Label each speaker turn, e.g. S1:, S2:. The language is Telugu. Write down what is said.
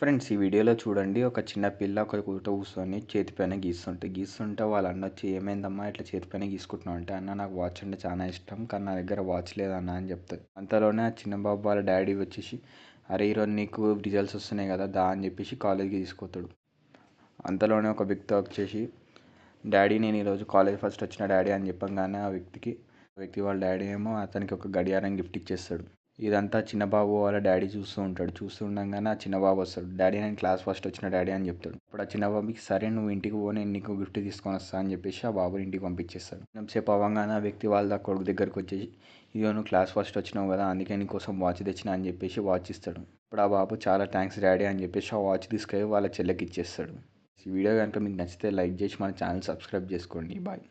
S1: ఫ్రెండ్స్ ఈ వీడియోలో చూడండి ఒక చిన్న పిల్ల ఒక కూట కూర్చొని చేతి పైన గీస్తుంటే వాళ్ళ అన్న వచ్చి ఏమైందమ్మా ఇట్లా చేతి పైన గీసుకుంటున్నావు అంటే అన్న నాకు వాచ్ అంటే చాలా ఇష్టం కానీ నా దగ్గర వాచ్ లేదన్న అని చెప్తుంది. అంతలోనే ఆ చిన్న బాబు వాళ్ళ డాడీ వచ్చేసి అరే ఈరోజు నీకు రిజల్ట్స్ వస్తున్నాయి కదా దా అని చెప్పేసి కాలేజ్కి తీసుకొస్తాడు. అంతలోనే ఒక వ్యక్తి వచ్చేసి డాడీ నేను ఈరోజు కాలేజ్ ఫస్ట్ వచ్చిన డాడీ అని చెప్పగానే ఆ వ్యక్తి వాళ్ళ డాడీ ఏమో అతనికి ఒక గడియారం గిఫ్ట్ ఇచ్చేస్తాడు. ఇదంతా చిన్నబాబు వాళ్ళ డాడీ చూస్తూ ఉంటాడు. చూస్తూ ఉండగానే ఆ చిన్నబాబు వస్తాడు. డాడీ నేను క్లాస్ ఫస్ట్ వచ్చిన డాడీ అని చెప్తాడు. అప్పుడు ఆ చిన్నబాబుకి సరే నువ్వు ఇంటికి పో నేను నీకు గిఫ్ట్ తీసుకొని వస్తా అని చెప్పేసి ఆ బాబుని ఇంటికి పంపించేస్తాడు. కొంచెంసేపు అవ్వగానే ఆ వ్యక్తి వాళ్ళ కొడుకు దగ్గరికి వచ్చేసి ఇదిగో నువ్వు క్లాస్ ఫస్ట్ వచ్చినావు కదా అందుకే నీకోసం వాచ్ తెచ్చిన అని చెప్పేసి వాచ్ ఇస్తాడు. ఇప్పుడు ఆ బాబు చాలా థ్యాంక్స్ డాడీ అని చెప్పేసి ఆ వాచ్ తీసుకెళ్ళి వాళ్ళ చెల్లెకి ఇచ్చేస్తాడు. ఈ వీడియో కనుక మీకు నచ్చితే లైక్ చేసి మన ఛానల్ సబ్స్క్రైబ్ చేసుకోండి. బాయ్.